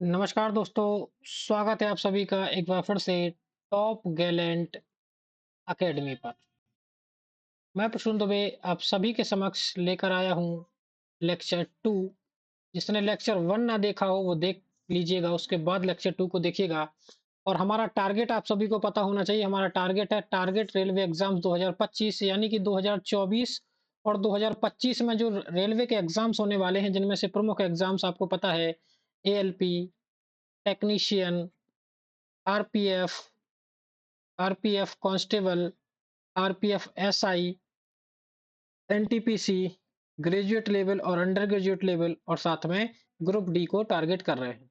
नमस्कार दोस्तों, स्वागत है आप सभी का एक बार फिर से टॉप गैलेंट अकेडमी पर। मैं प्रसून दुबे आप सभी के समक्ष लेकर आया हूँ लेक्चर 2। जिसने लेक्चर 1 ना देखा हो वो देख लीजिएगा, उसके बाद लेक्चर 2 को देखिएगा। और हमारा टारगेट आप सभी को पता होना चाहिए, हमारा टारगेट है टारगेट रेलवे एग्जाम्स 2025, यानी कि 2024 और 2025 में जो रेलवे के एग्जाम्स होने वाले हैं, जिनमें से प्रमुख एग्जाम्स आपको पता है ALP, technician, RPF, RPF constable, RPF SI, NTPC, graduate level और अंडर ग्रेजुएट लेवल, और साथ में ग्रुप डी को टारगेट कर रहे हैं।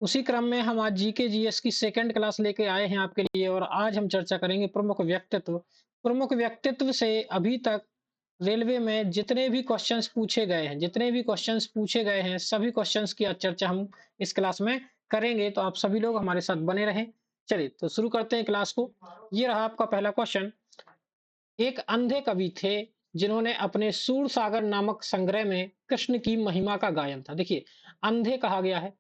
उसी क्रम में हम आज जीके जीएस की सेकंड क्लास लेके आए हैं आपके लिए, और आज हम चर्चा करेंगे प्रमुख व्यक्तित्व। प्रमुख व्यक्तित्व से अभी तक रेलवे में जितने भी क्वेश्चंस पूछे गए हैं, सभी क्वेश्चंस की आज चर्चा हम इस क्लास में करेंगे, तो आप सभी लोग हमारे साथ बने रहें। चलिए तो शुरू करते हैं क्लास को। ये रहा आपका पहला क्वेश्चन। एक अंधे कवि थे जिन्होंने अपने सूरसागर नामक संग्रह में कृष्ण की महिमा का गायन था। देखिए, अंधे कहा गया है,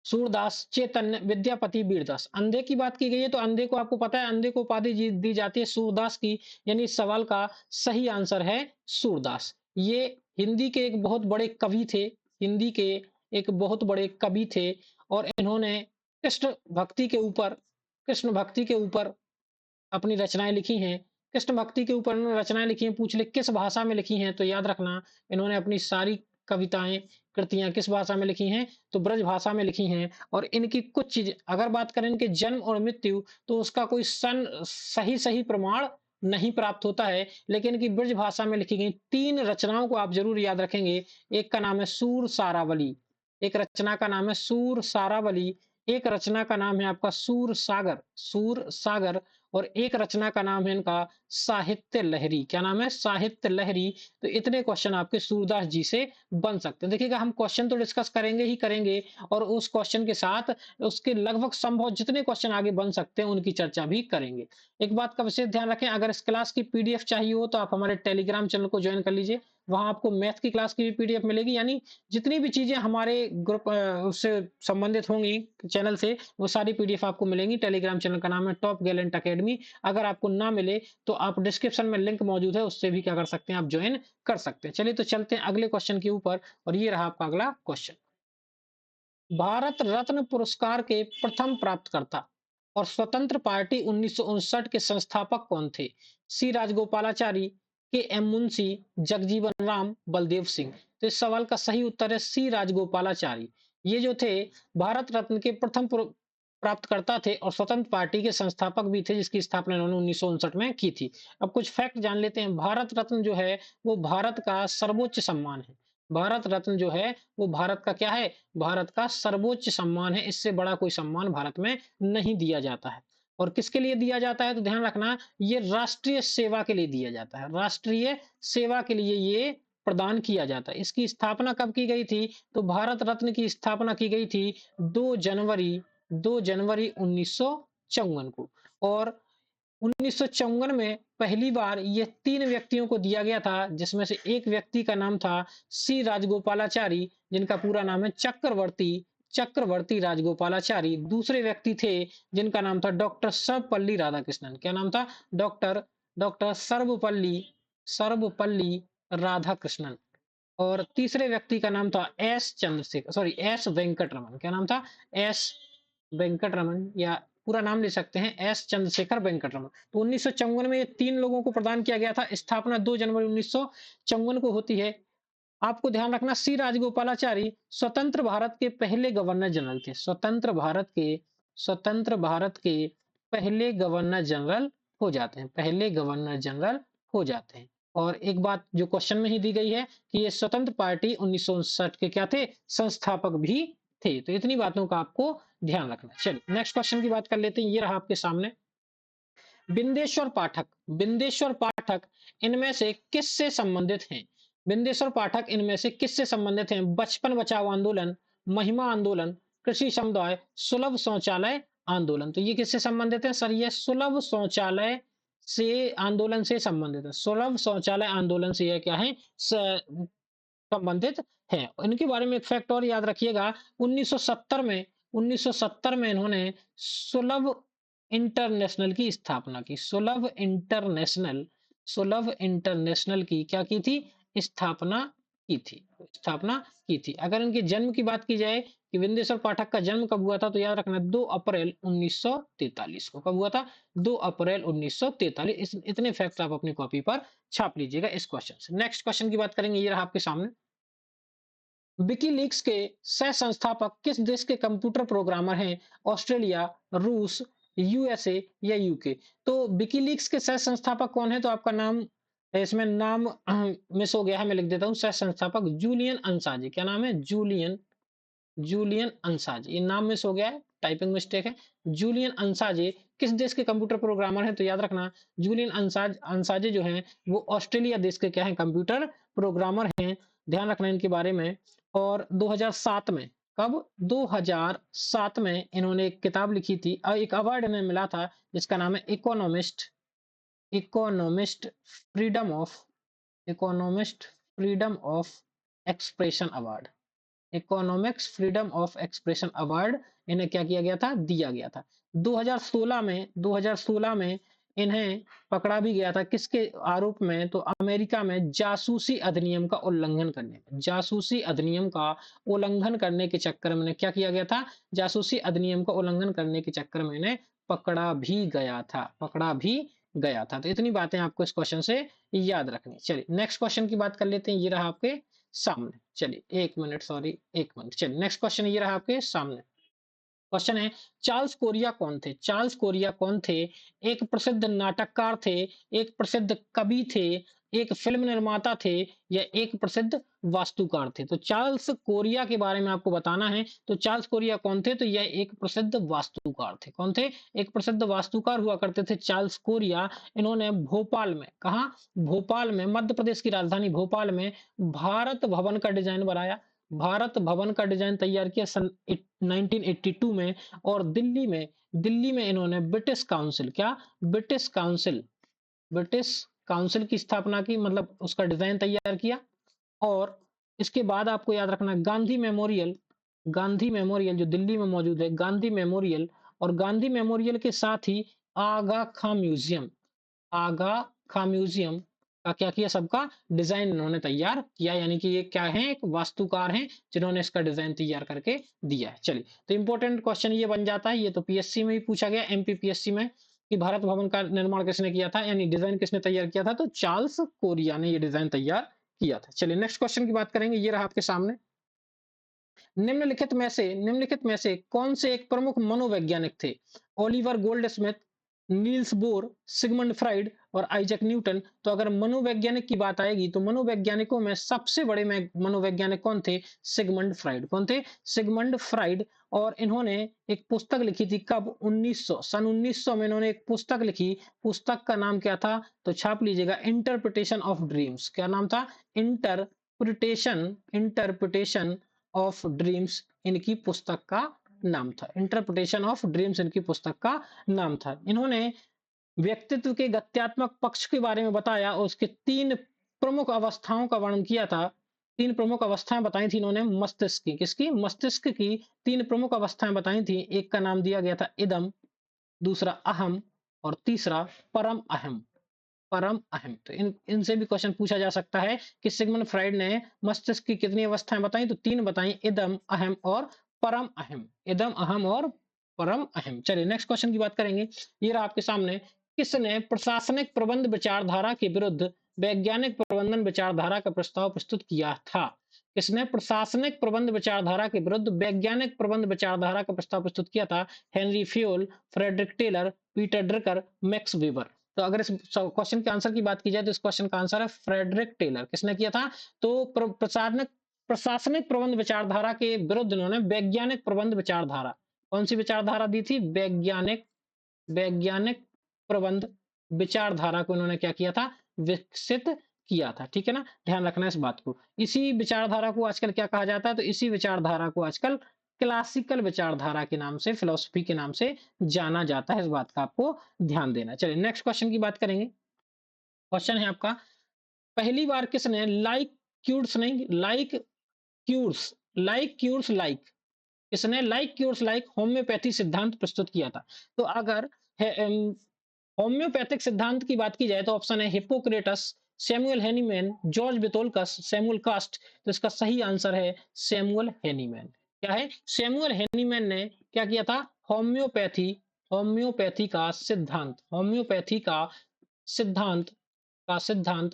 सूरदास, चैतन्य, विद्यापति, वीरदास। अंधे की बात की गई है तो अंधे को आपको पता है, अंधे को उपाधि दी जाती है सूरदास की, यानी इस सवाल का सही आंसर है सूरदास। ये हिंदी के एक बहुत बड़े कवि थे, हिंदी के एक बहुत बड़े कवि थे, और इन्होंने कृष्ण भक्ति के ऊपर कृष्ण भक्ति के ऊपर अपनी रचनाएँ लिखी हैं। कृष्ण भक्ति के ऊपर इन्होंने रचनाएँ लिखी हैं, पूछ ले किस भाषा में लिखी हैं, तो याद रखना इन्होंने अपनी सारी कविताएँ, कृतियाँ किस भाषा में लिखी हैं, तो ब्रज भाषा में लिखी हैं। और इनकी कुछ चीज़ अगर बात करें इनके जन्म और मृत्यु, तो उसका कोई सही प्रमाण नहीं प्राप्त होता है, लेकिन इनकी ब्रज भाषा में लिखी गई 3 रचनाओं को आप ज़रूर याद रखेंगे। एक का नाम है सूर सारावली, एक रचना का नाम है सूर सारावली, एक रचना का नाम है आपका सूर सागर, और एक रचना का नाम है इनका साहित्य लहरी। क्या नाम है? साहित्य लहरी। तो इतने क्वेश्चन आपके सूरदास जी से बन सकते हैं। देखिएगा, हम क्वेश्चन तो डिस्कस करेंगे ही करेंगे, और उस क्वेश्चन के साथ उसके लगभग संभव जितने क्वेश्चन आगे बन सकते हैं उनकी चर्चा भी करेंगे। एक बात का विशेष ध्यान रखें, अगर इस क्लास की पीडीएफ चाहिए हो तो आप हमारे टेलीग्राम चैनल को ज्वाइन कर लीजिए। वहां आपको मैथ की क्लास की भी पीडीएफ मिलेगी, यानी जितनी भी चीजें हमारे ग्रुप उससे संबंधित होंगी चैनल से, वो सारी पीडीएफ आपको मिलेंगी। टेलीग्राम चैनल का नाम है टॉप गैलेंट अकेडमी। अगर आपको ना मिले तो आप डिस्क्रिप्शन में लिंक मौजूद है, उससे भी क्या कर सकते हैं, आप ज्वाइन कर सकते हैं। चलिए तो चलते हैं अगले क्वेश्चन के ऊपर, और ये रहा आपका अगला क्वेश्चन। भारत रत्न पुरस्कार के प्रथम प्राप्तकर्ता और स्वतंत्र पार्टी 1959 के संस्थापक कौन थे? सी राजगोपालाचारी, के एम मुंशी, जगजीवन राम, बलदेव सिंह। तो इस सवाल का सही उत्तर है सी राजगोपालाचारी। ये जो थे भारत रत्न के प्रथम प्राप्तकर्ता थे, और स्वतंत्र पार्टी के संस्थापक भी थे, जिसकी स्थापना इन्होंने 1959 में की थी। अब कुछ फैक्ट जान लेते हैं। भारत रत्न जो है वो भारत का सर्वोच्च सम्मान है। भारत रत्न जो है वो भारत का क्या है? भारत का सर्वोच्च सम्मान है। इससे बड़ा कोई सम्मान भारत में नहीं दिया जाता है। और किसके लिए दिया जाता है, तो ध्यान रखना, ये राष्ट्रीय सेवा के लिए दिया जाता है। राष्ट्रीय सेवा के लिए ये प्रदान किया जाता है। इसकी स्थापना कब की गई थी, तो भारत रत्न की स्थापना की गई थी 2 जनवरी 2 जनवरी 1954 को। और 1954 में पहली बार ये 3 व्यक्तियों को दिया गया था, जिसमें से एक व्यक्ति का नाम था सी राजगोपालाचारी, जिनका पूरा नाम है चक्रवर्ती चक्रवर्ती राजगोपालाचारी। दूसरे व्यक्ति थे जिनका नाम था डॉक्टर सर्वपल्ली राधाकृष्णन। क्या नाम था? Doctor doctor Sarvepalli Radhakrishnan. और तीसरे व्यक्ति का नाम था एस वेंकट रमन। क्या नाम था? एस वेंकट रमन, या पूरा नाम ले सकते हैं एस चंद्रशेखर वेंकट रमन। तो 1954 में ये 3 लोगों को प्रदान किया गया था। स्थापना 2 जनवरी 1954 को होती है। आपको ध्यान रखना, सी राजगोपालाचारी स्वतंत्र भारत के पहले गवर्नर जनरल थे। स्वतंत्र भारत के पहले गवर्नर जनरल हो जाते हैं। पहले गवर्नर जनरल हो जाते हैं। और एक बात जो क्वेश्चन में ही दी गई है कि ये स्वतंत्र पार्टी 1959 के क्या थे? संस्थापक भी थे। तो इतनी बातों का आपको ध्यान रखना है। चलिए नेक्स्ट क्वेश्चन की बात कर लेते हैं। ये रहा आपके सामने। बिंदेश्वर पाठक इनमें से किससे संबंधित हैं? बिंदेश्वर पाठक इनमें से किससे संबंधित हैं? बचपन बचाओ आंदोलन, महिमा आंदोलन, कृषि समुदाय, सुलभ शौचालय आंदोलन। तो ये किससे संबंधित है सर? ये सुलभ शौचालय से आंदोलन से संबंधित है। सुलभ शौचालय आंदोलन से यह क्या है? संबंधित हैं। इनके बारे में एक फैक्ट और याद रखिएगा, 1970 में इन्होंने सुलभ इंटरनेशनल की स्थापना की। सुलभ इंटरनेशनल की क्या की थी? स्थापना की थी। स्थापना की थी। अगर इनके जन्म की बात की जाए कि बिंदेश्वर पाठक का जन्म कब हुआ था, तो याद रखना 2 अप्रैल 1943 को। कब हुआ था? 2 अप्रैल 1943। इतने फैक्ट आप अपनी कॉपी पर छाप लीजिएगा इस क्वेश्चन से। नेक्स्ट क्वेश्चन की बात करेंगे, ये रहा आपके सामने। विकीलीक्स के सह संस्थापक किस देश के कंप्यूटर प्रोग्रामर हैं? ऑस्ट्रेलिया, रूस, यूएसए या यूके? तो विकीलीक्स के सह संस्थापक कौन है? तो आपका नाम इसमें नाम मिस हो गया है, मैं लिख देता हूँ। सह संस्थापक जूलियन अंसाजी। क्या नाम है? Julian Julian Assange. ये नाम मिस हो गया है, टाइपिंग मिस्टेक है। जूलियन अंसाजे किस देश के कंप्यूटर प्रोग्रामर हैं? तो याद रखना जूलियन अंसाजे जो हैं वो ऑस्ट्रेलिया देश के क्या हैं? कंप्यूटर प्रोग्रामर हैं। ध्यान रखना इनके बारे में। और 2007 में, कब? 2007 में इन्होंने एक किताब लिखी थी और एक अवार्ड इन्हें मिला था जिसका नाम है economist freedom of economist freedom of expression award. Economics freedom of expression award इन्हें क्या किया गया था? दिया गया था। 2016 में इन्हें पकड़ा भी गया था। किसके आरोप में? तो अमेरिका में जासूसी अधिनियम का उल्लंघन करने में। जासूसी अधिनियम का उल्लंघन करने के चक्कर में इन्हें क्या किया गया था? जासूसी अधिनियम का उल्लंघन करने के चक्कर में इन्हें पकड़ा भी गया था। पकड़ा भी गया था। तो इतनी बातें आपको इस क्वेश्चन से याद रखनी। चलिए नेक्स्ट क्वेश्चन की बात कर लेते हैं। ये रहा आपके सामने। चलिए 1 मिनट, सॉरी 1 मिनट। चलिए नेक्स्ट क्वेश्चन ये रहा आपके सामने। क्वेश्चन है, चार्ल्स कोरिया कौन थे? चार्ल्स कोरिया कौन थे? एक प्रसिद्ध नाटककार थे, एक प्रसिद्ध कवि थे, एक फिल्म निर्माता थे या एक प्रसिद्ध वास्तुकार थे? तो चार्ल्स कोरिया के बारे में आपको बताना है। तो चार्ल्स कोरिया कौन थे? तो यह एक प्रसिद्ध वास्तुकार थे। कौन थे? एक प्रसिद्ध वास्तुकार हुआ करते थे चार्ल्स कोरिया। इन्होंने भोपाल में, कहा? भोपाल में, मध्य प्रदेश की राजधानी भोपाल में भारत भवन का डिजाइन बनाया। भारत भवन का डिजाइन तैयार किया सन 1982 में। और दिल्ली में इन्होंने ब्रिटिश काउंसिल, क्या? ब्रिटिश काउंसिल की स्थापना की, मतलब उसका डिजाइन तैयार किया। और इसके बाद आपको याद रखना गांधी मेमोरियल जो दिल्ली में मौजूद है, गांधी मेमोरियल, और गांधी मेमोरियल के साथ ही आगा खां म्यूजियम का क्या किया? सबका डिजाइन इन्होंने तैयार किया। यानी कि ये क्या है? एक वास्तुकार हैं जिन्होंने इसका डिजाइन तैयार करके दिया है। चलिए, तो इंपॉर्टेंट क्वेश्चन ये बन जाता है। ये तो पीएससी में भी पूछा गया, एमपीपीएससी में, कि भारत भवन का निर्माण किसने किया था, यानी डिजाइन किसने तैयार किया था? तो चार्ल्स कोरिया ने ये डिजाइन तैयार किया था। चलिए नेक्स्ट क्वेश्चन की बात करेंगे। ये रहा आपके सामने। निम्नलिखित में से कौन से एक प्रमुख मनोवैज्ञानिक थे? Oliver Goldsmith, Niels Bohr, Sigmund Freud और आइजैक न्यूटन? तो अगर मनोवैज्ञानिक की बात आएगी तो मनोवैज्ञानिकों में सबसे बड़े मनोवैज्ञानिक कौन थे? Sigmund Freud. कौन थे? Sigmund Freud. और इन्होंने एक पुस्तक लिखी थी, कब? 1900, सन 1900 में इन्होंने एक पुस्तक लिखी। पुस्तक का नाम क्या था? तो छाप लीजिएगा, इंटरप्रिटेशन ऑफ ड्रीम्स। क्या नाम था? इंटरप्रिटेशन ऑफ ड्रीम्स इनकी पुस्तक का नाम था। इंटरप्रिटेशन ऑफ ड्रीम्स इनकी पुस्तक का नाम था। इन्होंने व्यक्तित्व के गत्यात्मक पक्ष के बारे में बताया और उसके 3 प्रमुख अवस्थाओं का वर्णन किया था। 3 प्रमुख अवस्थाएं बताई थी इन्होंने मस्तिष्क की। किसकी? मस्तिष्क की 3 प्रमुख अवस्थाएं बताई थी। एक का नाम दिया गया था इदम, दूसरा अहम और तीसरा परम अहम। परम अहम। तो इनसे भी क्वेश्चन पूछा जा सकता है कि सिगमंड फ्राइड ने मस्तिष्क की कितनी अवस्थाएं बताई? तो 3 बताई, इदम, अहम और परम अहम। इदम, अहम और परम अहम। चलिए नेक्स्ट क्वेश्चन की बात करेंगे। ये रहा आपके सामने। किसने प्रशासनिक प्रबंध विचारधारा के विरुद्ध वैज्ञानिक प्रबंधन विचारधारा का प्रस्ताव प्रस्तुत किया था? किसने प्रशासनिक प्रबंध विचारधारा के विरुद्ध वैज्ञानिक प्रबंध विचारधारा का प्रस्ताव प्रस्तुत किया था? Henri Fayol, Frederick Taylor, Peter Drucker, Max Weber? तो अगर इस क्वेश्चन के आंसर की बात की जाए तो इस क्वेश्चन का आंसर है फ्रेडरिक टेलर। किसने किया था? तो प्रशासनिक प्रबंध विचारधारा के विरुद्ध इन्होंने वैज्ञानिक प्रबंध विचारधारा, कौन सी विचारधारा दी थी? वैज्ञानिक प्रबंध विचारधारा को इन्होंने क्या किया था? विकसित किया था। ठीक है ना, ध्यान रखना इस बात को। इसी विचारधारा को आजकल क्या कहा जाता है? तो इसी विचारधारा को आजकल क्लासिकल विचारधारा के नाम से, फिलोसफी के नाम से जाना जाता है। इस बात का आपको ध्यान देना। चलिए नेक्स्ट क्वेश्चन की बात करेंगे। क्वेश्चन है आपका, पहली बार किसने लाइक क्यूर्स नहीं, like cures, like cures like, इसने लाइक क्यूर्स लाइक होम्योपैथी सिद्धांत प्रस्तुत किया था। तो अगर होम्योपैथिक सिद्धांत की बात की जाए तो ऑप्शन है Hippocrates, Samuel Hahnemann, George Vithoulkas, Samuel Kast. तो इसका सही आंसर है सैमुअल हेनीमैन। क्या है? सैमुअल हेनीमैन ने क्या किया था? होम्योपैथी, होम्योपैथी का सिद्धांत, होम्योपैथी का सिद्धांत का सिद्धांत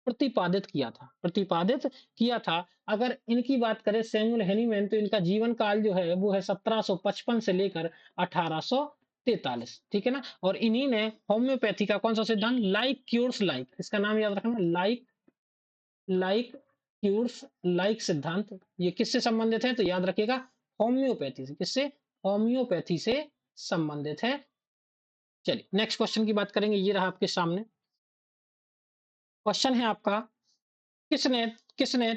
प्रतिपादित किया था, प्रतिपादित किया था। अगर इनकी बात करें सैमुअल हेनीमैन, तो इनका जीवन काल जो है वो है 1755 से लेकर 1843, ठीक है ना। और इन्हीं ने होम्योपैथी का कौन सा सिद्धांत, लाइक क्यूर्स लाइक, इसका नाम याद रखना, लाइक, लाइक क्यूर्स लाइक सिद्धांत, ये किससे संबंधित है? तो याद रखिएगा होम्योपैथी से। किससे? होम्योपैथी से संबंधित है। चलिए नेक्स्ट क्वेश्चन की बात करेंगे, ये रहा आपके सामने। क्वेश्चन है आपका, किसने किसने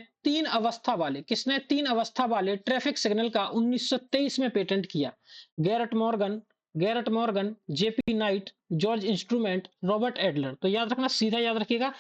किसने तीन अवस्था वाले ट्रैफिक सिग्नल का 1923 में पेटेंट किया? Garrett Morgan, JP Knight, George instrument, Robert Adler. तो याद रखना, सीधा याद रखिएगा।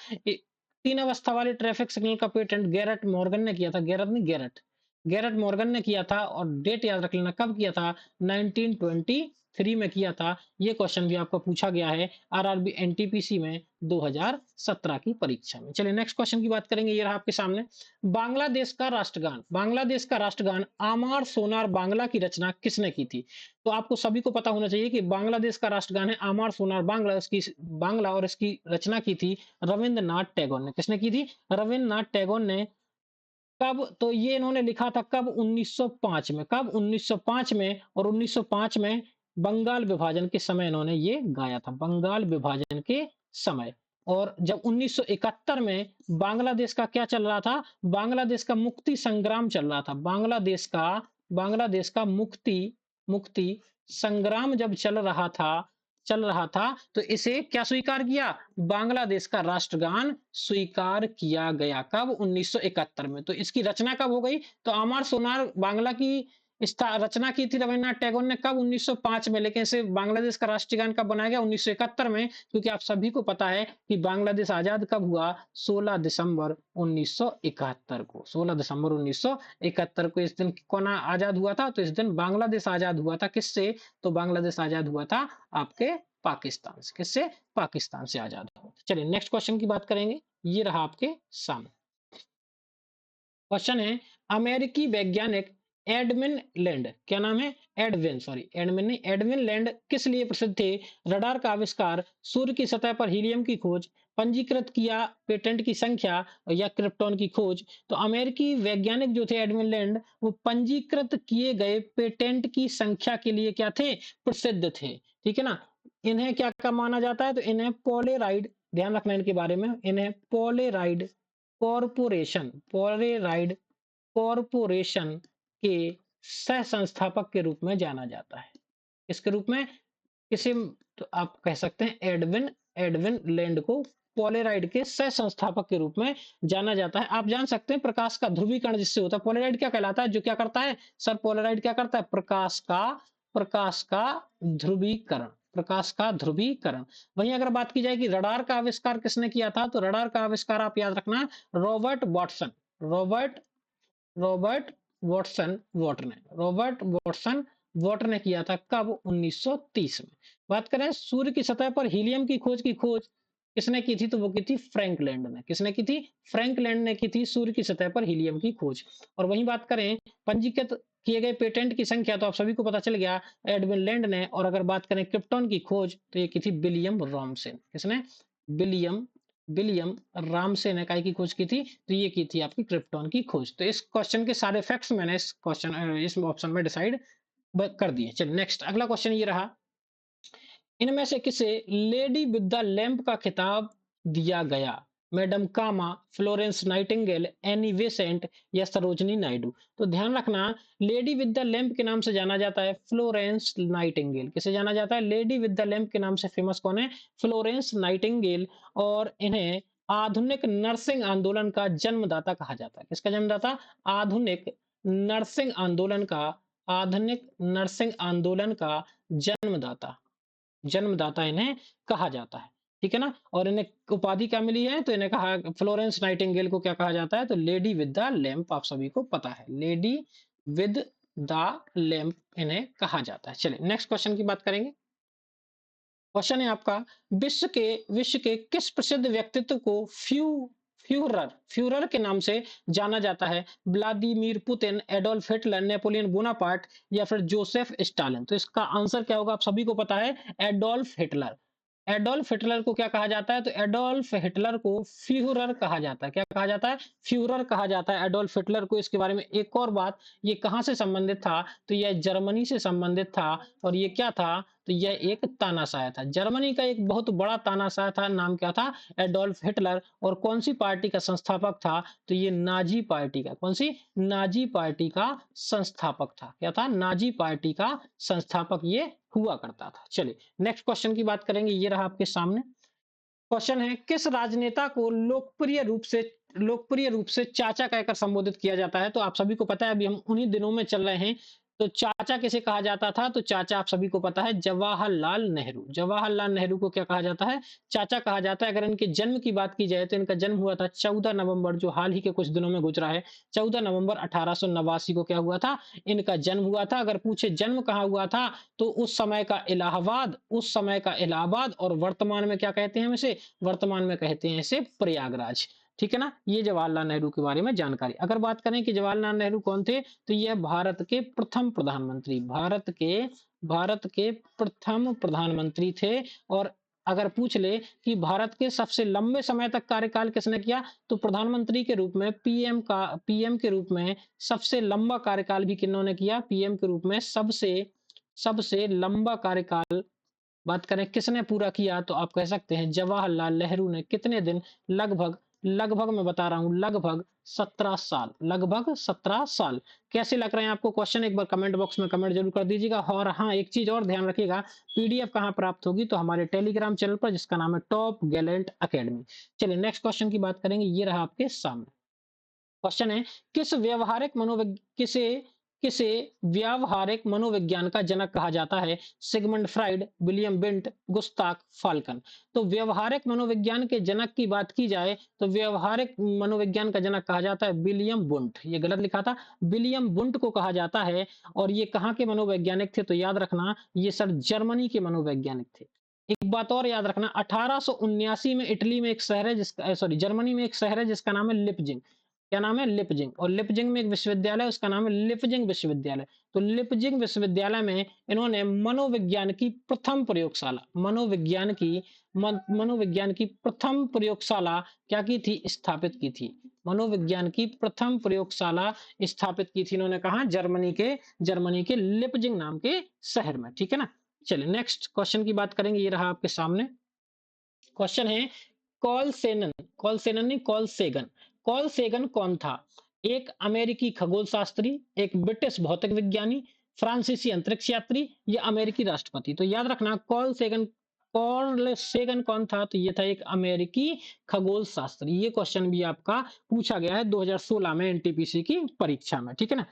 तीन अवस्था वाले ट्रैफिक सिग्नल का पेटेंट गैरट मॉर्गन ने किया था, गैरट नहीं गैरट, गैरट मॉर्गन ने किया था। और डेट याद रख लेना कब किया था, 1923 में किया था। ये क्वेश्चन भी आपको पूछा गया है आरआरबी एनटीपीसी में 2017 की परीक्षा में। चलिए नेक्स्ट क्वेश्चन की बात करेंगे, ये रहा आपके सामने। बांग्लादेश का राष्ट्रगान, बांग्लादेश का राष्ट्रगान आमार सोनार बांग्ला की रचना किसने की थी? तो आपको सभी को पता होना चाहिए कि बांग्लादेश का राष्ट्रगान है आमार सोनार बांग्ला, इसकी बांग्ला और इसकी रचना की थी रविंद्रनाथ टैगोर ने। किसने की थी? रविंद्रनाथ टैगोर ने। कब? तो ये इन्होंने लिखा था कब? 1905 में। कब? 1905 में। और 1905 में बंगाल विभाजन के समय इन्होंने ये गाया था, बंगाल विभाजन के समय। और जब 1971 में बांग्लादेश का क्या चल रहा था? बांग्लादेश का मुक्ति संग्राम चल रहा था। बांग्लादेश का मुक्ति मुक्ति संग्राम जब चल रहा था तो इसे क्या स्वीकार किया? बांग्लादेश का राष्ट्रगान स्वीकार किया गया। कब? 1971 में। तो इसकी रचना कब हो गई? तो अमर सोनार बांग्ला की रचना की थी रविन्द्रनाथ टैगोर ने कब? 1905 में। लेकिन इसे बांग्लादेश का राष्ट्रीय गान कब बनाया गया? 1971 में। क्योंकि आप सभी को पता है कि बांग्लादेश आजाद कब हुआ? 16 दिसंबर 1971 को। 16 दिसंबर 1971 को इस दिन कौन आजाद हुआ था? तो इस दिन बांग्लादेश आजाद हुआ था। किससे? तो बांग्लादेश आजाद हुआ था आपके पाकिस्तान से। किससे? पाकिस्तान से आजाद हुआ। चलिए नेक्स्ट क्वेश्चन की बात करेंगे, ये रहा आपके सामने। क्वेश्चन है, अमेरिकी वैज्ञानिक एडमिन लैंड, क्या नाम है? एडविन, सॉरी एडमिन नहीं, एडविन लैंड किस लिए प्रसिद्ध थे? रडार का आविष्कार, सूर्य की सतह पर हीलियम की खोज, पंजीकृत किया पेटेंट की संख्या, या क्रिप्टॉन की खोज। तो अमेरिकी वैज्ञानिक जो थे एडमिन लैंड, वो पंजीकृत किए गए पेटेंट की संख्या के लिए क्या थे? प्रसिद्ध थे, ठीक है ना। इन्हें क्या क्या माना जाता है? तो इन्हें पोलेराइड, ध्यान रखना इनके बारे में, इन्हें पोलेराइड कॉरपोरेशन, पोलेराइड कॉरपोरेशन के सह संस्थापक के रूप में जाना जाता है। इसके रूप में किसी, तो आप कह सकते हैं एडविन एडविन लैंड को पोलेराइड के सह संस्थापक के रूप में जाना जाता है। आप जान सकते हैं प्रकाश का ध्रुवीकरण जिससे होता है, पोलेराइड क्या कहलाता है? जो क्या करता है सर? पोलेराइड क्या करता है? प्रकाश का ध्रुवीकरण, प्रकाश का ध्रुवीकरण। वहीं अगर बात की जाए कि रडार का आविष्कार किसने किया था, तो रडार का आविष्कार आप याद रखना Robert Watson, Robert Robert Watson water ने, रॉबर्ट वॉटसन वॉटर ने किया था। कब? 1930 में। बात करें सूर्य की सतह पर हीलियम की खोज किसने की थी? तो वो की थी फ्रैंकलैंड ने। किसने की थी? फ्रैंकलैंड ने की थी सूर्य की सतह पर हीलियम की खोज। और वहीं बात करें पंजीकृत किए गए पेटेंट की संख्या, तो आप सभी को पता चल गया एडविन लैंड ने। और अगर बात करें क्रिप्टॉन की खोज, तो ये की थी विलियम रॉमसे। किसने? विलियम विलियम रामसे ने काय की खोज की थी? तो ये की थी आपकी क्रिप्टॉन की खोज। तो इस क्वेश्चन के सारे फैक्ट्स मैंने इस ऑप्शन में डिसाइड कर दिए। चलिए नेक्स्ट अगला क्वेश्चन ये रहा, इनमें से किसे लेडी विद द लैंप का खिताब दिया गया? मैडम कामा, फ्लोरेंस नाइटिंगेल, एनी बेसेंट, या सरोजनी नायडू। तो ध्यान रखना, लेडी विद द लैंप के नाम से जाना जाता है फ्लोरेंस नाइटिंगेल। किसे जाना जाता है? लेडी विद द लैंप के नाम से फेमस कौन है? Florence Nightingale. और इन्हें आधुनिक नर्सिंग आंदोलन का जन्मदाता कहा जाता है। किसका जन्मदाता? आधुनिक नर्सिंग आंदोलन का, आधुनिक नर्सिंग आंदोलन का जन्मदाता, जन्मदाता इन्हें कहा जाता है। ठीक है ना? और इन्हें उपाधि क्या मिली है? तो इन्हें कहा फ्लोरेंस नाइटिंगेल को क्या कहा जाता है? तो लेडी विद द लैंप, आप सभी को पता है। लेडी विद द लैंप इन्हें कहा जाता है। चलिए नेक्स्ट क्वेश्चन की बात करेंगे। क्वेश्चन है आपका, विश्व के किस प्रसिद्ध व्यक्तित्व को फ्यूरर के नाम से जाना जाता है? Vladimir Putin, Adolf Hitler, Napoleon Bonaparte या फिर जोसेफ स्टालिन? तो इसका आंसर क्या होगा? आप सभी को पता है, एडोल्फ हिटलर। एडोल्फ हिटलर को क्या कहा जाता है? तो एडोल्फ हिटलर को फ्यूरर कहा जाता है। क्या कहा जाता है? फ्यूरर कहा जाता है एडोल्फ हिटलर को। इसके बारे में एक और बात, ये कहां से संबंधित था? तो यह जर्मनी से संबंधित था। और ये क्या था? तो यह एक तानाशाह था। जर्मनी का एक बहुत बड़ा तानाशाह था। नाम क्या था? Adolf Hitler. और कौन सी पार्टी का संस्थापक था? तो ये नाजी पार्टी का। कौन सी? नाजी पार्टी का संस्थापक था। क्या था? नाजी पार्टी का संस्थापक ये हुआ करता था। चलिए नेक्स्ट क्वेश्चन की बात करेंगे। ये रहा आपके सामने क्वेश्चन है, किस राजनेता को लोकप्रिय रूप से चाचा कहकर संबोधित किया जाता है? तो आप सभी को पता है, अभी हम उन्हीं दिनों में चल रहे हैं। तो चाचा किसे कहा जाता था? तो चाचा आप सभी को पता है, जवाहरलाल नेहरू। जवाहरलाल नेहरू को क्या कहा जाता है? चाचा कहा जाता है। अगर इनके जन्म की बात की जाए तो इनका जन्म हुआ था 14 नवंबर, जो हाल ही के कुछ दिनों में गुजरा है। 14 नवंबर 1889 को क्या हुआ था? इनका जन्म हुआ था। अगर पूछे जन्म कहाँ हुआ था, तो उस समय का इलाहाबाद और वर्तमान में क्या कहते हैं हम इसे? वर्तमान में कहते हैं इसे प्रयागराज। ठीक है ना? ये जवाहरलाल नेहरू के बारे में जानकारी। अगर बात करें कि जवाहरलाल नेहरू कौन थे, तो यह भारत के प्रथम प्रधानमंत्री थे। और अगर पूछ ले कि भारत के सबसे लंबे समय तक कार्यकाल किसने किया, तो प्रधानमंत्री के रूप में पीएम के रूप में सबसे लंबा कार्यकाल भी किन्होंने किया? पीएम के रूप में सबसे सबसे लंबा कार्यकाल बात करें किसने पूरा किया, तो आप कह सकते हैं जवाहरलाल नेहरू ने। कितने दिन? लगभग लगभग मैं बता रहा हूं, लगभग 17 साल। लगभग 17 साल। कैसे लग रहे हैं आपको क्वेश्चन? एक बार कमेंट बॉक्स में कमेंट जरूर कर दीजिएगा। और हाँ, एक चीज और ध्यान रखिएगा, पीडीएफ कहाँ प्राप्त होगी? तो हमारे टेलीग्राम चैनल पर, जिसका नाम है टॉप गैलेंट अकेडमी। चलिए नेक्स्ट क्वेश्चन की बात करेंगे। ये रहा आपके सामने क्वेश्चन है, किस व्यवहारिक मनोविग किसे किसे व्यावहारिक मनोविज्ञान का जनक कहा जाता है? Sigmund Freud, William Wundt, Gustav Falcon. तो व्यवहारिक मनोविज्ञान के जनक की बात की जाए तो व्यवहारिक मनोविज्ञान का जनक कहा जाता है विलियम बुंट। ये गलत लिखा था, विलियम बुंट को कहा जाता है। और ये कहाँ के मनोवैज्ञानिक थे? तो याद रखना, ये सर जर्मनी के मनोवैज्ञानिक थे। एक बात और याद रखना, 1879 में इटली में एक शहर है जिसका सॉरी जर्मनी में एक शहर है जिसका नाम है लिपजिंग। क्या नाम है? लिपजिंग। और लिपजिंग में एक विश्वविद्यालय है, उसका नाम है लिपजिंग विश्वविद्यालय। तो लिपजिंग विश्वविद्यालय में इन्होंने मनोविज्ञान की प्रथम प्रयोगशाला क्या की थी? स्थापित की थी। मनोविज्ञान की प्रथम प्रयोगशाला स्थापित की थी इन्होंने। कहा? जर्मनी के लिपजिंग नाम के शहर में। ठीक है ना? चलिए नेक्स्ट क्वेश्चन की बात करेंगे। ये रहा आपके सामने क्वेश्चन है, कॉल सेगन। कॉल सेगन कौन था? एक अमेरिकी खगोल शास्त्री, एक ब्रिटिश भौतिक विज्ञानी, फ्रांसीसी अंतरिक्ष यात्री या अमेरिकी राष्ट्रपति? तो याद रखना, कॉल सेगन कौन था? तो ये था एक अमेरिकी खगोल शास्त्री। ये क्वेश्चन भी आपका पूछा गया है 2016 में एनटीपीसी की परीक्षा में। ठीक है ना?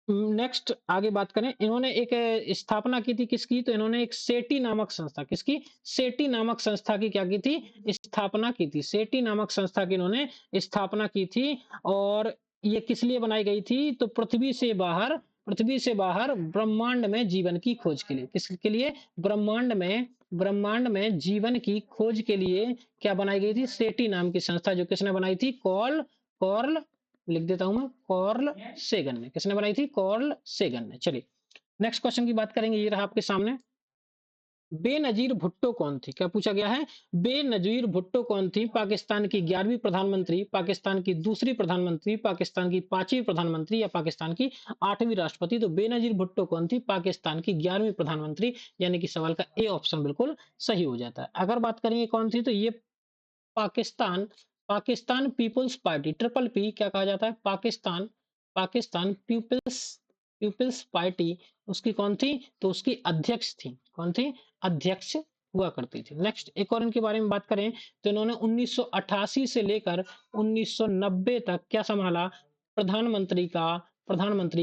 नेक्स्ट आगे बात करें, इन्होंने एक स्थापना की थी किसकी? तो इन्होंने एक सेटी नामक संस्था, किसकी? सेटी नामक संस्था की क्या की थी? स्थापना की थी। सेटी नामक संस्था की इन्होंने स्थापना की थी। और ये किस लिए बनाई गई थी? तो पृथ्वी से बाहर ब्रह्मांड में जीवन की खोज के लिए। किसके लिए? ब्रह्मांड में जीवन की खोज के लिए क्या बनाई गई थी? सेटी नाम की संस्था। जो किसने बनाई थी? कॉर्ल लिख देता हूं मैं, कॉर्ल सेगन ने। किसने बनाई थी? कॉर्ल सेगन ने। चलिए नेक्स्ट क्वेश्चन की बात करेंगे। ये रहा आपके सामने, बेनजीर भुट्टो कौन थी? क्या पूछा गया है? बेनजीर भुट्टो कौन थी? पाकिस्तान की 11वीं प्रधानमंत्री, पाकिस्तान की दूसरी प्रधानमंत्री, पाकिस्तान की 5वीं प्रधानमंत्री या पाकिस्तान की 8वीं राष्ट्रपति? तो बेनजीर भुट्टो कौन थी? पाकिस्तान की 11वीं प्रधानमंत्री। यानी कि सवाल का ए ऑप्शन बिल्कुल सही हो जाता है। अगर बात करेंगे कौन थी, तो ये Pakistan Pakistan Peoples Party, triple P क्या कहा जाता है? पाकिस्तान पीपुल्स पार्टी उसकी कौन थी? तो उसकी अध्यक्ष थी। कौन थी? अध्यक्ष हुआ करती थी। नेक्स्ट एक और इनके बारे में बात करें तो इन्होंने 1988 से लेकर 1990 तक क्या संभाला? प्रधानमंत्री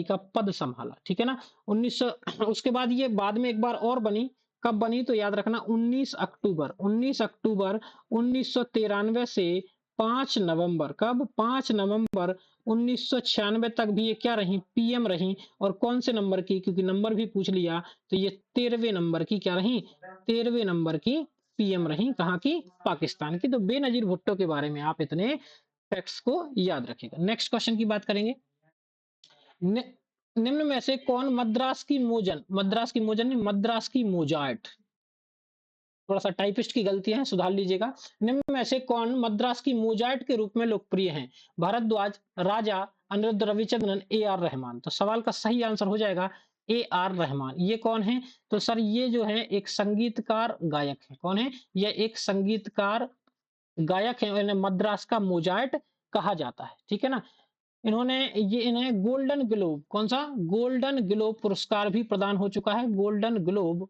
का पद संभाला। ठीक है ना? 1900 उसके बाद ये बाद में एक बार और बनी, कब बनी तो याद रखना 19 अक्टूबर 1993 से 5 नवंबर, कब 5 नवंबर 1996 तक भी ये क्या रही, पीएम रही। और कौन से नंबर की, क्योंकि नंबर भी पूछ लिया, तो ये 13वें नंबर की क्या रही, 13वें नंबर की पीएम रही। कहाँ की, पाकिस्तान की। तो बेनजीर भुट्टो के बारे में आप इतने फैक्ट्स को याद रखिएगा। नेक्स्ट क्वेश्चन की बात करेंगे। नि, निम्न में से कौन मद्रास की मोजन नहीं, मद्रास की मोजार्ट, थोड़ा सा टाइपिस्ट की गलती है, सुधार लीजिएगा। निम्न में से कौन मद्रास की मोजार्ट के रूप में लोकप्रिय हैं? भारद्वाज, राजा, अनिरुद्ध रविचंद्रन, ए आर रहमान। तो सवाल का सही आंसर हो जाएगा ए आर रहमान। ये कौन है? तो सर ये जो है एक संगीतकार गायक है। कौन है? यह एक संगीतकार गायक है और इन्हें मद्रास का मोजार्ट कहा जाता है। ठीक है ना। इन्हें गोल्डन ग्लोब, कौन सा, गोल्डन ग्लोब पुरस्कार भी प्रदान हो चुका है। गोल्डन ग्लोब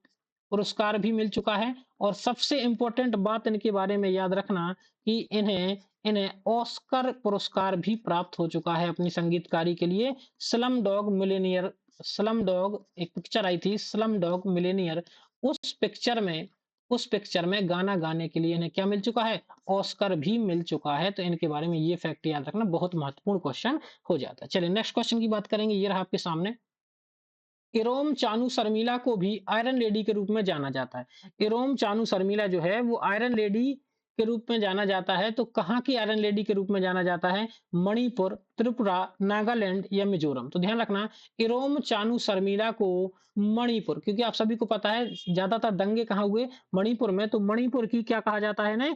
पुरस्कार भी मिल चुका है। और सबसे इंपॉर्टेंट बात इनके बारे में याद रखना कि इन्हें इन्हें ऑस्कर पुरस्कार भी प्राप्त हो चुका है अपनी संगीतकारी के लिए। Slum dog Millionaire, slum dog एक पिक्चर आई थी, स्लम डॉग मिलेनियर, उस पिक्चर में उस पिक्चर में गाना गाने के लिए इन्हें क्या मिल चुका है, ऑस्कर भी मिल चुका है। तो इनके बारे में ये फैक्ट याद रखना, बहुत महत्वपूर्ण क्वेश्चन हो जाता है। चलिए नेक्स्ट क्वेश्चन की बात करेंगे। ये रहा आपके सामने। इरोम चानू शर्मिला को भी आयरन लेडी के रूप में जाना जाता है। इरोम चानू शर्मिला जो है वो आयरन लेडी के रूप में जाना जाता है। तो कहाँ की आयरन लेडी के रूप में जाना जाता है? मणिपुर, त्रिपुरा, नागालैंड या मिजोरम। तो ध्यान रखना, इरोम चानू शर्मिला को मणिपुर, क्योंकि आप सभी को पता है ज्यादातर दंगे कहाँ हुए, मणिपुर में। तो मणिपुर की क्या कहा जाता है ना,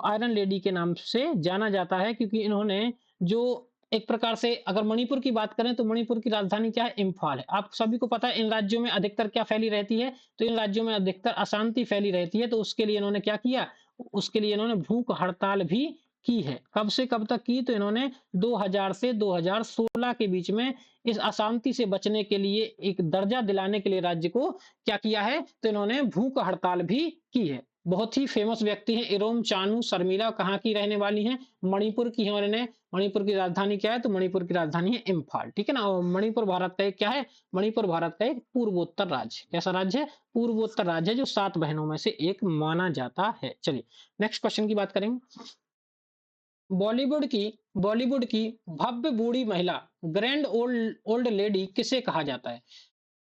आयरन लेडी के नाम से जाना जाता है, क्योंकि इन्होंने जो एक प्रकार से, अगर मणिपुर की बात करें तो मणिपुर की राजधानी क्या है, इम्फाल है। आप सभी को पता है इन राज्यों में अधिकतर क्या फैली रहती है, तो इन राज्यों में अधिकतर अशांति फैली रहती है। तो उसके लिए इन्होंने क्या किया, उसके लिए इन्होंने भूख हड़ताल भी की है। कब से कब तक की, तो इन्होंने 2000 से 2016 के बीच में इस अशांति से बचने के लिए, एक दर्जा दिलाने के लिए राज्य को क्या किया है, तो इन्होंने भूख हड़ताल भी की है। बहुत ही फेमस व्यक्ति हैं इरोम चानू शर्मिला। कहाँ की रहने वाली हैं, मणिपुर की है। और इन्हें मणिपुर की राजधानी क्या है, तो मणिपुर की राजधानी है इम्फाल। ठीक है ना। और मणिपुर भारत का एक क्या है, मणिपुर भारत का एक पूर्वोत्तर राज्य, कैसा राज्य है, पूर्वोत्तर राज्य है, जो 7 बहनों में से एक माना जाता है। चलिए नेक्स्ट क्वेश्चन की बात करेंगे। बॉलीवुड की बॉलीवुड की भव्य बूढ़ी महिला, ग्रैंड ओल्ड ओल्ड लेडी किसे कहा जाता है?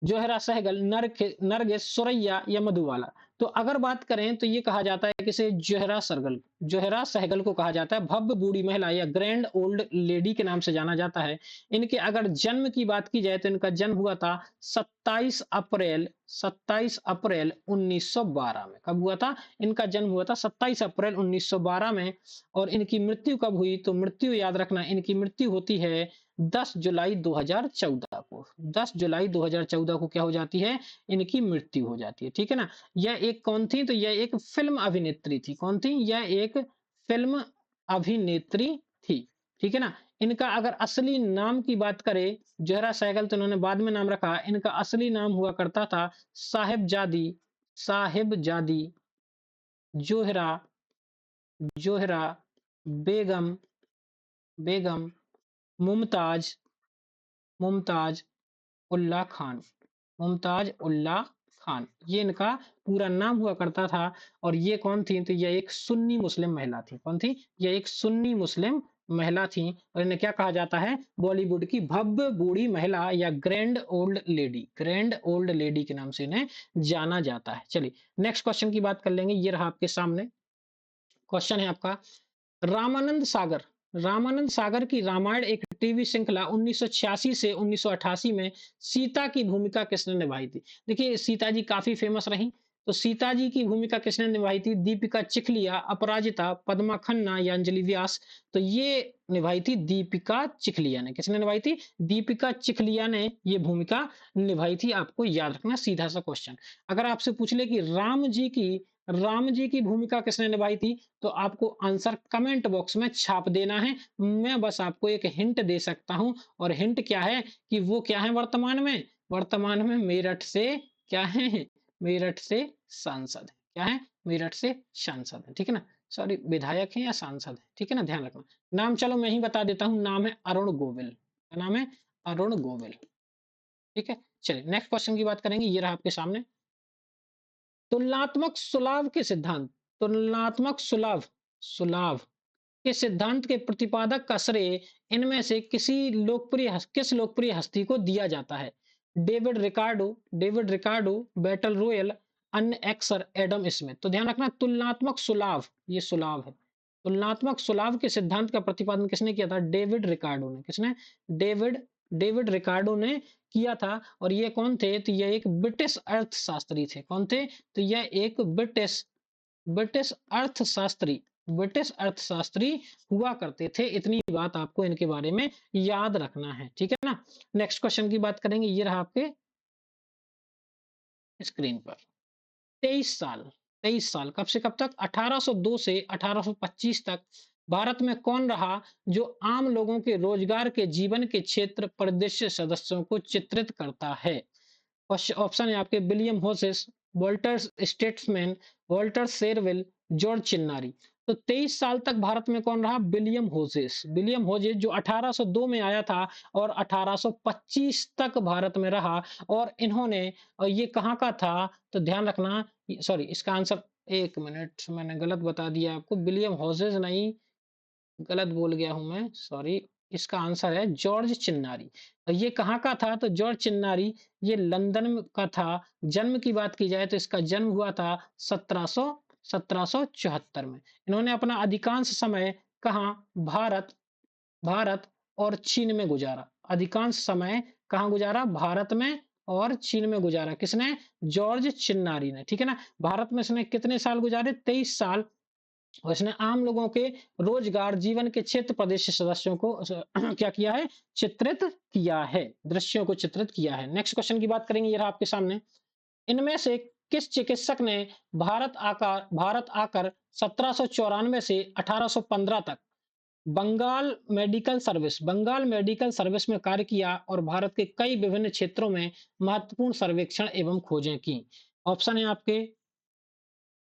जोहरा सहगल, नरगिस, सुरैया या मधुबाला। तो अगर बात करें तो ये कहा जाता है किसे, जोहरा सहगल को कहा जाता है भव्य बूढ़ी महिला या ग्रैंड ओल्ड लेडी के नाम से जाना जाता है। इनके अगर जन्म की बात की जाए तो इनका जन्म हुआ था 27 अप्रैल 1912 में। कब हुआ था, इनका जन्म हुआ था 27 अप्रैल 1912 में। और इनकी मृत्यु कब हुई, तो मृत्यु याद रखना, इनकी मृत्यु होती है 10 जुलाई 2014 को। 10 जुलाई 2014 को क्या हो जाती है, इनकी मृत्यु हो जाती है। ठीक है ना। यह एक कौन थी, तो यह एक फिल्म अभिनेत्री थी। कौन थी, यह एक फिल्म अभिनेत्री थी। ठीक है ना। इनका अगर असली नाम की बात करें, जोहरा सहगल तो इन्होंने बाद में नाम रखा, इनका असली नाम हुआ करता था साहिबजादी जोहरा जोहरा बेगम बेगम मुमताज मुमताज उल्ला खान, मुमताज उल्ला खान, ये इनका पूरा नाम हुआ करता था। और ये कौन थी, तो ये एक सुन्नी मुस्लिम महिला थी। कौन थी, ये एक सुन्नी मुस्लिम महिला थी। और इन्हें क्या कहा जाता है, बॉलीवुड की भव्य बूढ़ी महिला या ग्रैंड ओल्ड लेडी के नाम से इन्हें जाना जाता है। चलिए नेक्स्ट क्वेश्चन की बात कर लेंगे। ये रहा आपके सामने क्वेश्चन है आपका। रामानंद सागर रामानंद सागर की रामायण एक टीवी श्रृंखला 1986 से 1988 में सीता की भूमिका किसने निभाई थी? देखिए सीता जी काफी फेमस रही। तो सीता जी की भूमिका किसने निभाई थी? दीपिका चिखलिया, अपराजिता, पद्मा खन्ना या अंजलि व्यास। तो ये निभाई थी दीपिका चिखलिया ने। किसने निभाई थी? दीपिका चिखलिया ने ये भूमिका निभाई थी। आपको याद रखना, सीधा सा क्वेश्चन। अगर आपसे पूछ ले कि राम जी की भूमिका किसने निभाई थी, तो आपको आंसर कमेंट बॉक्स में छाप देना है। मैं बस आपको एक हिंट दे सकता हूं। और हिंट क्या है कि वो क्या है, वर्तमान में मेरठ से क्या है, मेरठ से सांसद है। क्या है, मेरठ से सांसद है। ठीक है ना। सॉरी, विधायक है या सांसद है। ठीक है ना, ध्यान रखना। नाम चलो मैं ही बता देता हूं, नाम है अरुण गोविल। क्या नाम है? अरुण गोविल। ठीक है। चलिए नेक्स्ट क्वेश्चन की बात करेंगे। ये रहा आपके सामने। तुलनात्मक सुलाव के सिद्धांत, तुलनात्मक सुलाव सुलाव के सिद्धांत के प्रतिपादक का श्रेय इनमें से किस लोकप्रिय हस्ती को दिया जाता है? डेविड रिकार्डो, बैटल रॉयल, अन्य एक्सर, एडम स्मिथ। तो ध्यान रखना, तुलनात्मक सुलाव, ये सुलाव है। तुलनात्मक सुलाव के सिद्धांत का प्रतिपादन किसने किया था? डेविड रिकार्डो ने। किसने? डेविड डेविड रिकार्डो ने किया था। और ये कौन थे? तो ये एक ब्रिटिश अर्थशास्त्री थे। कौन थे? तो यह एक ब्रिटिश ब्रिटिश अर्थशास्त्री ब्रिटिश अर्थशास्त्री हुआ करते थे। इतनी बात आपको इनके बारे में याद रखना है, ठीक है ना। नेक्स्ट क्वेश्चन की बात करेंगे, ये रहा आपके स्क्रीन पर। 23 साल 23 साल कब से कब तक? 1802 से 1825 तक भारत में कौन रहा जो आम लोगों के रोजगार के जीवन के क्षेत्र परिदृश्य सदस्यों को चित्रित करता है? ऑप्शन है आपके, William Hodges, Walter Statesman, Walter Sherwill, George Chinnery. तो 23 साल तक भारत में कौन रहा? विलियम होजेस जो 1802 में आया था और 1825 तक भारत में रहा। और इन्होंने, और ये कहाँ का था? तो ध्यान रखना, सॉरी इसका आंसर, एक मिनट मैंने गलत बता दिया आपको, विलियम होजेस नहीं, गलत बोल गया हूं मैं, सॉरी। इसका आंसर है जॉर्ज चिन्नारी। और ये कहाँ का था? तो जॉर्ज चिन्नारी ये लंदन का था। जन्म की बात की जाए तो इसका जन्म हुआ था 1774 में। इन्होंने अपना अधिकांश समय कहाँ? भारत भारत और चीन में गुजारा। अधिकांश समय कहाँ गुजारा? भारत में और चीन में गुजारा। किसने? जॉर्ज चिन्नारी ने, ठीक है ना। भारत में इसने कितने साल गुजारे? 23 साल। और इसने आम लोगों के रोजगार जीवन के क्षेत्र प्रदेश सदस्यों को क्या किया है? चित्रित किया है, दृश्यों को चित्रित किया है। नेक्स्ट क्वेश्चन की बात करेंगे, ये रहा आपके सामने। इनमें से किस चिकित्सक ने भारत आकर 1794 से 1815 तक बंगाल मेडिकल सर्विस में कार्य किया और भारत के कई विभिन्न क्षेत्रों में महत्वपूर्ण सर्वेक्षण एवं खोजें की? ऑप्शन है आपके,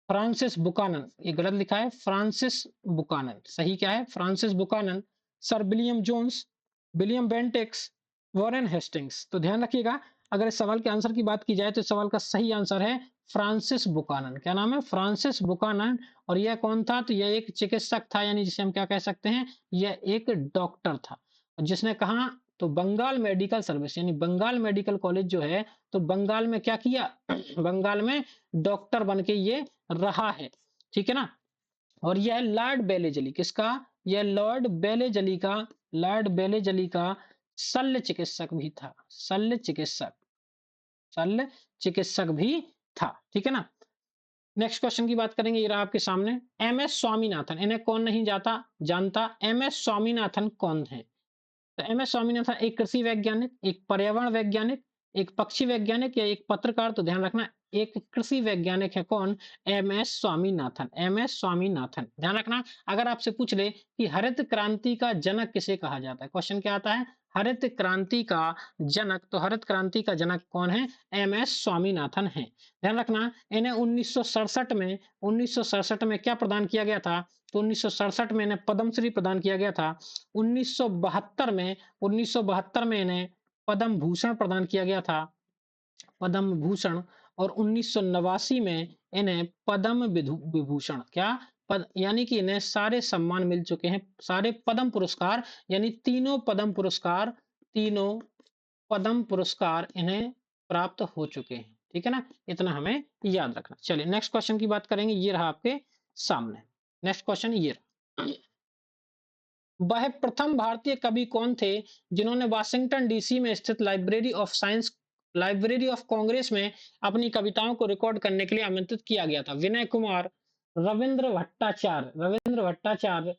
फ्रांसिस बुकानन, ये गलत लिखा है, फ्रांसिस बुकानन। सही क्या है? Francis Buchanan, sir William Jones, William Bentincks, Warren Hastings. तो ध्यान रखिएगा, अगर इस सवाल के आंसर की बात की जाए तो इस सवाल का सही आंसर है फ्रांसिस बुकानन। क्या नाम है? Francis Buchanan. और यह कौन था? तो यह एक चिकित्सक था, यानी जिसे हम क्या कह सकते हैं, यह एक डॉक्टर था। जिसने कहा? तो बंगाल मेडिकल सर्विस, यानी बंगाल मेडिकल कॉलेज जो है, तो बंगाल में क्या किया? बंगाल में डॉक्टर बन के ये रहा है, ठीक है ना। और यह लॉर्ड बेलेजली, किसका? यह लॉर्ड बेलेजली का शल्य चिकित्सक भी था। शल्य चिकित्सक भी था, ठीक है ना। नेक्स्ट क्वेश्चन की बात करेंगे, ये रहा आपके सामने। एम एस स्वामीनाथन, इन्हें कौन नहीं जानता? एम एस स्वामीनाथन कौन है? तो एम एस स्वामीनाथन एक कृषि वैज्ञानिक, एक पर्यावरण वैज्ञानिक, एक पक्षी वैज्ञानिक या एक पत्रकार? तो ध्यान रखना, एक कृषि वैज्ञानिक है। कौन? M S Swaminathan. ध्यान रखना, अगर आपसे पूछ ले कि हरित क्रांति का जनक किसे कहा जाता है, क्वेश्चन क्या आता है? हरित क्रांति का जनक। तो हरित क्रांति का जनक कौन है? एम एस स्वामीनाथन है। ध्यान रखना, इन्हें 1967 में क्या प्रदान किया गया था? तो 1967 में इन्हें पद्मश्री प्रदान किया गया था। 1972 में इन्हें पद्म भूषण प्रदान किया गया था, पद्म भूषण। और 1989 में इन्हें पद्म विभूषण, क्या पद, यानी कि इन्हें सारे सम्मान मिल चुके हैं, सारे पद्म पुरस्कार, यानी तीनों पद्म पुरस्कार इन्हें प्राप्त हो चुके हैं, ठीक है ना। इतना हमें याद रखना। चलिए नेक्स्ट क्वेश्चन की बात करेंगे, ये रहा आपके सामने। नेक्स्ट क्वेश्चन ये रहा। वह प्रथम भारतीय कवि कौन थे जिन्होंने वाशिंगटन डीसी में स्थित लाइब्रेरी ऑफ कांग्रेस में अपनी कविताओं को रिकॉर्ड करने के लिए आमंत्रित किया गया था? विनय कुमार, रविंद्र भट्टाचार्य,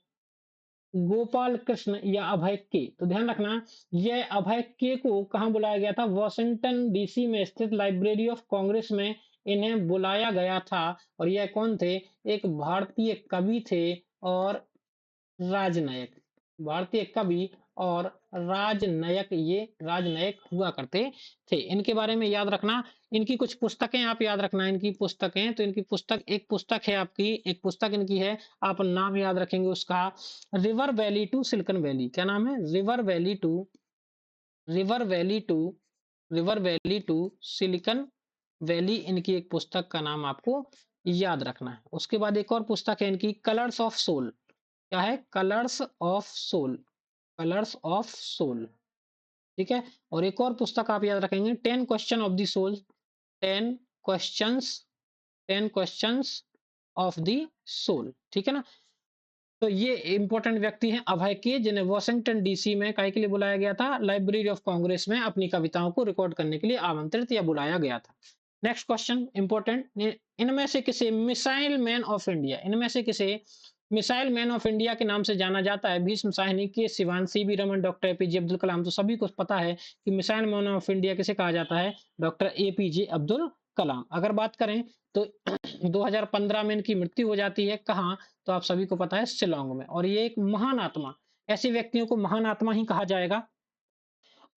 गोपाल कृष्ण या अभय के? तो ध्यान रखना, यह अभय के को कहाँ बुलाया गया था? वॉशिंगटन डीसी में स्थित लाइब्रेरी ऑफ कांग्रेस में इन्हें बुलाया गया था। और यह कौन थे? एक भारतीय कवि थे और राजनयिक, भारतीय कवि और राजनयिक, ये राजनयिक हुआ करते थे। इनके बारे में याद रखना, इनकी कुछ पुस्तकें आप याद रखना, इनकी पुस्तकें, तो इनकी पुस्तक, एक पुस्तक है आपकी, एक पुस्तक इनकी है, आप नाम याद रखेंगे उसका, river valley to silicon valley. क्या नाम है? River valley to silicon valley इनकी एक पुस्तक का नाम आपको याद रखना है। उसके बाद एक और पुस्तक है इनकी कलर्स ऑफ सोल। क्या है? Colours of soul, colours of soul, ठीक है। और एक और पुस्तक आप याद रखेंगे, 10 question of the soul, 10 questions, 10 questions of the soul, ठीक है ना। तो ये इंपॉर्टेंट व्यक्ति हैं अभय के, जिन्हें वॉशिंगटन डीसी में काय के लिए बुलाया गया था, लाइब्रेरी ऑफ कांग्रेस में अपनी कविताओं को रिकॉर्ड करने के लिए आमंत्रित या बुलाया गया था। नेक्स्ट क्वेश्चन इंपॉर्टेंट, इनमें से किसे मिसाइल मैन ऑफ इंडिया, इनमें से किसे मिसाइल मैन ऑफ इंडिया के नाम से जाना जाता है? भीष्म साहनी के, Sivan CV Raman, doctor APJ Abdul Kalam. तो सभी को पता है कि मिसाइल मैन ऑफ इंडिया किसे कहा जाता है? डॉक्टर एपीजे अब्दुल कलाम। अगर बात करें तो 2015 में इनकी मृत्यु हो जाती है, कहाँ? तो आप सभी को पता है शिलोंग में। और ये एक महान आत्मा, ऐसे व्यक्तियों को महान आत्मा ही कहा जाएगा।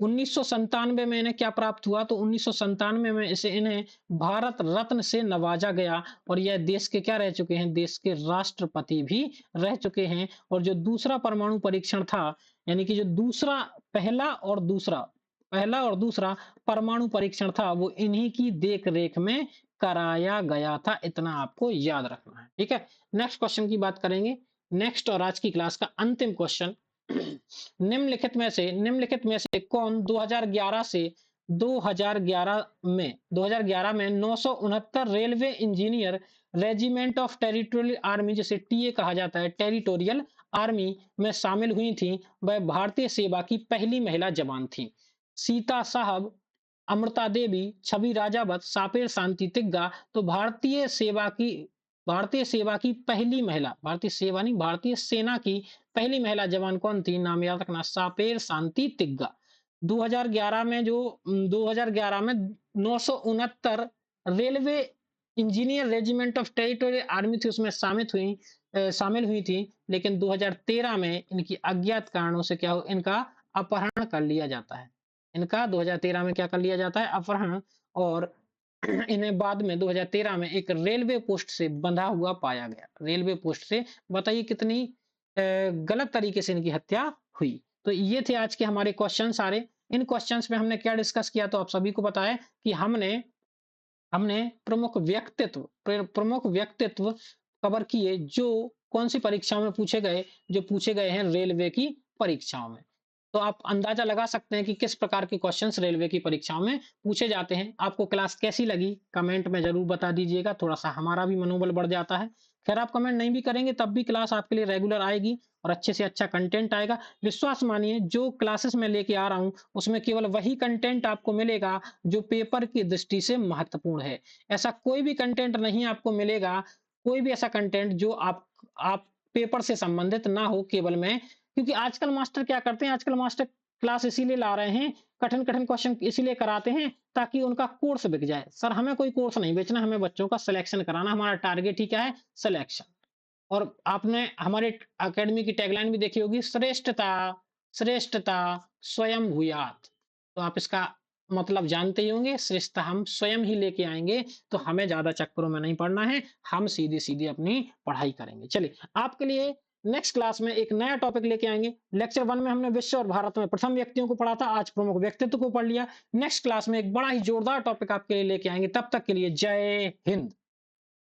1997 में इन्हें क्या प्राप्त हुआ? तो 1997 में इसे इन्हें भारत रत्न से नवाजा गया, और यह देश के क्या रह चुके हैं? देश के राष्ट्रपति भी रह चुके हैं। और जो दूसरा परमाणु परीक्षण था, यानी कि जो दूसरा, पहला और दूसरा परमाणु परीक्षण था, वो इन्हीं की देख रेख में कराया गया था। इतना आपको याद रखना है, ठीक है। नेक्स्ट क्वेश्चन की बात करेंगे, नेक्स्ट और आज की क्लास का अंतिम क्वेश्चन। निम्नलिखित में से कौन 2011 में 969 railway engineer regiment of territorial army, जिसे टीए कहा जाता है, टेरिटोरियल आर्मी में शामिल हुई थी? वह भारतीय सेवा की पहली महिला जवान थी। सीता साहब, अमृता देवी, छवि राजावत, सापेर शांति तिग्गा। तो भारतीय सेवा की पहली महिला, भारतीय सेवा नहीं, भारतीय सेना की पहली महिला जवान कौन थी? नाम याद रखना, सापेर शांति तिग्गा। 2011 में 969 railway engineer regiment of territorial army थी, उसमें शामिल हुई थी। लेकिन 2013 में इनकी अज्ञात कारणों से क्या हो, इनका अपहरण कर लिया जाता है। इनका 2013 में क्या कर लिया जाता है? अपहरण। और इन्हें बाद में 2013 में एक रेलवे पोस्ट से बंधा हुआ पाया गया। रेलवे पोस्ट से, बताइए कितनी गलत तरीके से इनकी हत्या हुई। तो ये थे आज के हमारे क्वेश्चन सारे। इन क्वेश्चंस में हमने क्या डिस्कस किया? तो आप सभी को पता है कि हमने हमने प्रमुख व्यक्तित्व कवर किए, जो कौन सी परीक्षाओं में पूछे गए, जो पूछे गए हैं रेलवे की परीक्षाओं में। तो आप अंदाजा लगा सकते हैं कि किस प्रकार के क्वेश्चंस रेलवे की परीक्षाओं में पूछे जाते हैं। आपको क्लास कैसी लगी कमेंट में जरूर बता दीजिएगा, थोड़ा सा हमारा भी मनोबल बढ़ जाता है। खैर, आप कमेंट नहीं भी करेंगे तब भी क्लास आपके लिए रेगुलर आएगी और अच्छे से अच्छा कंटेंट आएगा। विश्वास मानिए, जो क्लासेस मैं लेके आ रहा हूँ उसमें केवल वही कंटेंट आपको मिलेगा जो पेपर की दृष्टि से महत्वपूर्ण है। ऐसा कोई भी कंटेंट नहीं आपको मिलेगा, कोई भी ऐसा कंटेंट जो आप पेपर से संबंधित ना हो। केवल मैं, क्योंकि आजकल मास्टर क्या करते हैं, आजकल मास्टर क्लास इसीलिए ला रहे हैं, कठिन कठिन क्वेश्चन इसीलिए कराते हैं ताकि उनका कोर्स बिक जाए। सर, हमें कोई कोर्स नहीं बेचना, हमें बच्चों का सिलेक्शन कराना, हमारा टारगेट ही क्या है? सिलेक्शन। और आपने हमारे एकेडमी की टैगलाइन भी देखी होगी, श्रेष्ठता, श्रेष्ठता स्वयं भूयात। तो आप इसका मतलब जानते ही होंगे, श्रेष्ठता हम स्वयं ही लेके आएंगे। तो हमें ज्यादा चक्करों में नहीं पड़ना है, हम सीधी सीधी अपनी पढ़ाई करेंगे। चलिए, आपके लिए नेक्स्ट क्लास में एक नया टॉपिक लेके आएंगे। लेक्चर 1 में हमने विश्व और भारत में प्रथम व्यक्तियों को पढ़ा था, आज प्रमुख व्यक्तित्व को पढ़ लिया। नेक्स्ट क्लास में एक बड़ा ही जोरदार टॉपिक आपके लिए लेके आएंगे। तब तक के लिए जय हिंद।